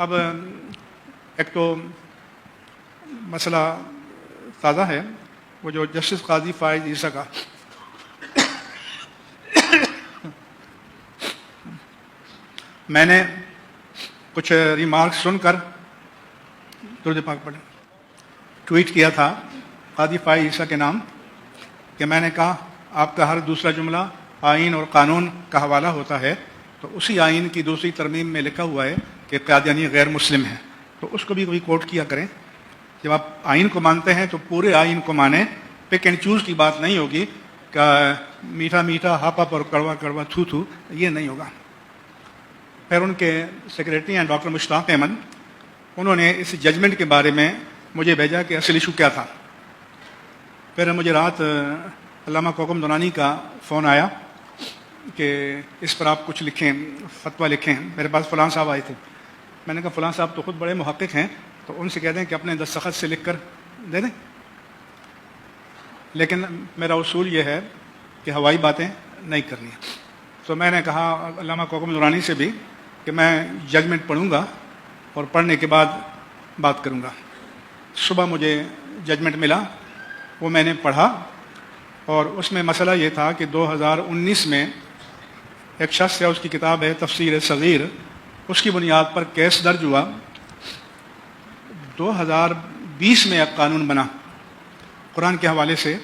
اب ایک تو مسئلہ تازہ ہے، وہ جو جسٹس قاضی فائز عیسیٰ کا میں نے کچھ ریمارکس سن کر درود پاک پڑھیں ٹویٹ کیا تھا قاضی فائز عیسیٰ کے نام کہ میں نے کہا آپ کا ہر دوسرا جملہ آئین اور قانون کا حوالہ ہوتا ہے، تو اسی آئین کی دوسری ترمیم میں لکھا ہوا ہے کہ قادیانی غیر مسلم ہے، تو اس کو بھی کوئی کوٹ کیا کریں۔ جب آپ آئین کو مانتے ہیں تو پورے آئین کو مانیں، پک اینڈ چوز کی بات نہیں ہوگی کہ میٹھا میٹھا ہاپ ہاپ اور کڑوا کڑوا تھو تھو، یہ نہیں ہوگا۔ پھر ان کے سیکریٹری ہیں ڈاکٹر مشتاق احمد، انہوں نے اس ججمنٹ کے بارے میں مجھے بھیجا کہ اصل ایشو کیا تھا۔ پھر مجھے رات علامہ کوکم دونانی کا فون آیا کہ اس پر آپ کچھ لکھیں، فتویٰ لکھیں۔ میرے پاس فلاں صاحب آئے تھے، میں نے کہا فلاں صاحب تو خود بڑے محقق ہیں، تو ان سے کہہ دیں کہ اپنے دستخط سے لکھ کر دے دیں، لیکن میرا اصول یہ ہے کہ ہوائی باتیں نہیں کرنی۔ تو میں نے کہا علامہ کوکم دورانی سے بھی کہ میں ججمنٹ پڑھوں گا اور پڑھنے کے بعد بات کروں گا۔ صبح مجھے ججمنٹ ملا، وہ میں نے پڑھا، اور اس میں مسئلہ یہ تھا کہ 2019 میں ایک شخص ہے، اس کی کتاب ہے تفسیر صغیر، اس کی بنیاد پر کیس درج ہوا۔ 2020 میں ایک قانون بنا قرآن کے حوالے سے،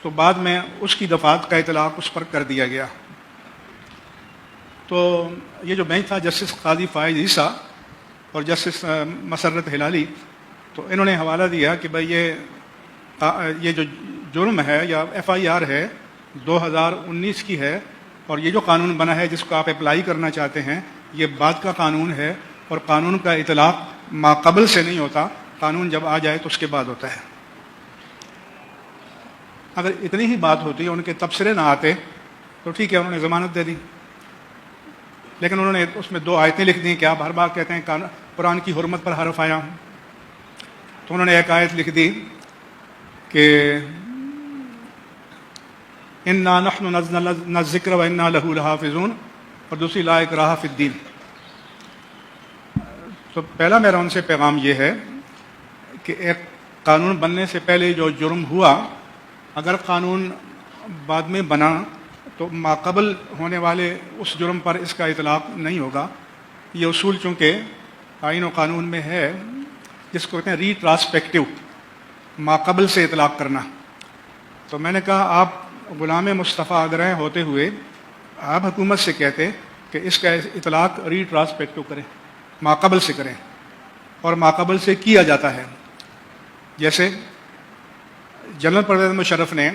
تو بعد میں اس کی دفعات کا اطلاق اس پر کر دیا گیا۔ تو یہ جو بینچ تھا جسٹس قاضی فائز عیسیٰ اور جسٹس مسرت ہلالی، تو انہوں نے حوالہ دیا کہ بھئی یہ جو جرم ہے یا ایف آئی آر ہے 2019 کی ہے، اور یہ جو قانون بنا ہے جس کو آپ اپلائی کرنا چاہتے ہیں یہ بعد کا قانون ہے، اور قانون کا اطلاق ماقبل سے نہیں ہوتا، قانون جب آ جائے تو اس کے بعد ہوتا ہے۔ اگر اتنی ہی بات ہوتی، ان کے تبصرے نہ آتے تو ٹھیک ہے، انہوں نے ضمانت دے دی، لیکن انہوں نے اس میں 2 آیتیں لکھ دیں کہ آپ ہر بار کہتے ہیں قرآن کی حرمت پر حرف آیا۔ تو انہوں نے ایک آیت لکھ دی کہ انا نحن نزلنا الذکر وانا لہ لحافظون، اور دوسری لا اکراہ فی الدین۔ تو پہلا میرا ان سے پیغام یہ ہے کہ ایک قانون بننے سے پہلے جو جرم ہوا، اگر قانون بعد میں بنا تو ماقبل ہونے والے اس جرم پر اس کا اطلاق نہیں ہوگا۔ یہ اصول چونکہ آئین و قانون میں ہے، جس کو کہتے ہیں ریٹراسپیکٹیو، ماقبل سے اطلاق کرنا۔ تو میں نے کہا آپ غلام مصطفیٰ اگر ہوتے ہوئے آپ حکومت سے کہتے کہ اس کا اطلاق ریٹراسپیکٹیو کریں، ماقبل سے کریں، اور ماقبل سے کیا جاتا ہے۔ جیسے جنرل پرویز مشرف نے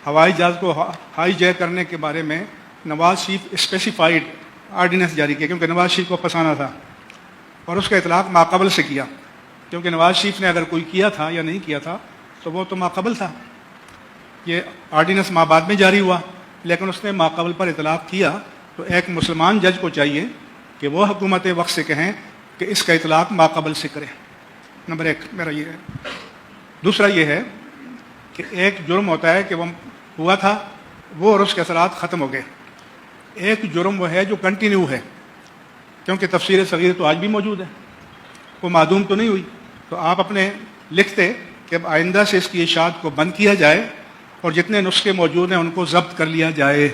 ہوائی جہاز کو ہائی جیک کرنے کے بارے میں نواز شریف اسپیسیفائڈ آرڈیننس جاری کیا، کیونکہ نواز شریف کو پھنسانا تھا، اور اس کا اطلاق ماقبل سے کیا، کیونکہ نواز شریف نے اگر کوئی کیا تھا یا نہیں کیا تھا تو وہ تو ماقبل تھا۔ یہ آرڈیننس بعد میں جاری ہوا، لیکن اس نے ماقبل پر اطلاق کیا۔ تو ایک مسلمان جج کو چاہیے کہ وہ حکومت وقت سے کہیں کہ اس کا اطلاق ماقبل سے کریں۔ نمبر 1 میرا یہ ہے۔ دوسرا یہ ہے کہ ایک جرم ہوتا ہے کہ وہ ہوا تھا، وہ اور اس کے اثرات ختم ہو گئے۔ ایک جرم وہ ہے جو کنٹینیو ہے، کیونکہ تفسیر صغیر تو آج بھی موجود ہے، وہ معدوم تو نہیں ہوئی۔ تو آپ اپنے لکھتے کہ اب آئندہ سے اس کی اشاعت کو بند کیا جائے اور جتنے نسخے موجود ہیں ان کو ضبط کر لیا جائے۔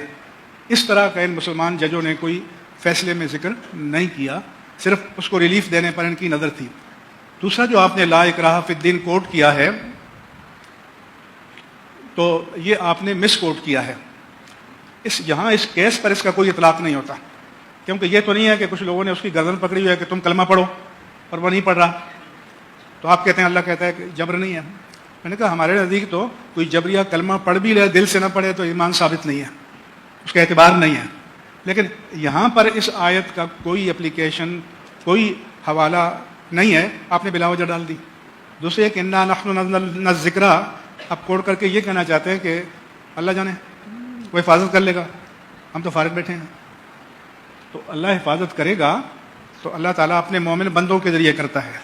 اس طرح کا ان مسلمان ججوں نے کوئی فیصلے میں ذکر نہیں کیا، صرف اس کو ریلیف دینے پر ان کی نظر تھی۔ دوسرا جو آپ نے لا اکراہ فی الدین کوٹ کیا ہے، تو یہ آپ نے مس کوٹ کیا ہے۔ یہاں اس کیس پر اس کا کوئی اطلاق نہیں ہوتا، کیونکہ یہ تو نہیں ہے کہ کچھ لوگوں نے اس کی گردن پکڑی ہوئی ہے کہ تم کلمہ پڑھو اور وہ نہیں پڑھ رہا، تو آپ کہتے ہیں اللہ کہتا ہے کہ جبر نہیں ہے۔ میں نے کہا ہمارے نزدیک تو کوئی جبریہ کلمہ پڑھ بھی لے، دل سے نہ پڑھے تو ایمان ثابت نہیں ہے، اس کا اعتبار نہیں ہے۔ لیکن یہاں پر اس آیت کا کوئی اپلیکیشن، کوئی حوالہ نہیں ہے، آپ نے بلا وجہ ڈال دی۔ دوسرے کہ انا نحن نزلنا الذکر، آپ کوڑ کر کے یہ کہنا چاہتے ہیں کہ اللہ جانے وہ حفاظت کر لے گا، ہم تو فارغ بیٹھے ہیں۔ تو اللہ حفاظت کرے گا تو اللہ تعالیٰ اپنے مومن بندوں کے ذریعے کرتا ہے۔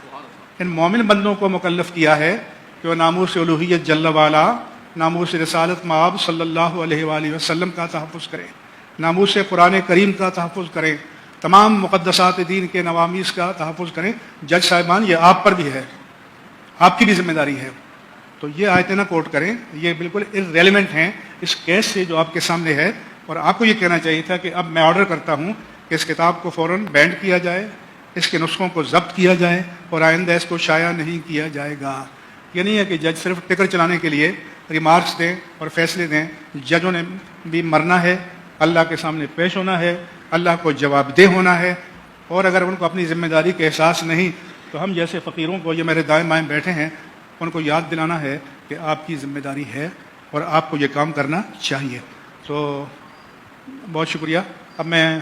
ان مومن بندوں کو مکلف کیا ہے کہ وہ ناموس الوہیت جل والا، ناموس رسالت مآب صلی اللہ علیہ وآلہ وسلم کا تحفظ کریں، ناموس قرآن کریم کا تحفظ کریں، تمام مقدسات دین کے نوامیس کا تحفظ کریں. جج صاحبان یہ آپ پر بھی ہے, آپ کی بھی ذمہ داری ہے. تو یہ آیتیں نہ کوٹ کریں, یہ بالکل ریلیونٹ ہیں اس کیس سے جو آپ کے سامنے ہے. اور آپ کو یہ کہنا چاہیے تھا کہ اب میں آرڈر کرتا ہوں کہ اس کتاب کو فوراً بینڈ کیا جائے, اس کے نسخوں کو ضبط کیا جائے اور آئندہ اس کو شائع نہیں کیا جائے گا. یہ نہیں ہے کہ جج صرف ٹکر چلانے کے لیے ریمارکس دیں اور فیصلے دیں. ججوں نے بھی مرنا ہے, اللہ کے سامنے پیش ہونا ہے, اللہ کو جواب دہ ہونا ہے. اور اگر ان کو اپنی ذمہ داری کا احساس نہیں تو ہم جیسے فقیروں کو, یہ میرے دائیں بائیں بیٹھے ہیں, ان کو یاد دلانا ہے کہ آپ کی ذمہ داری ہے اور آپ کو یہ کام کرنا چاہیے. تو بہت شکریہ. اب میں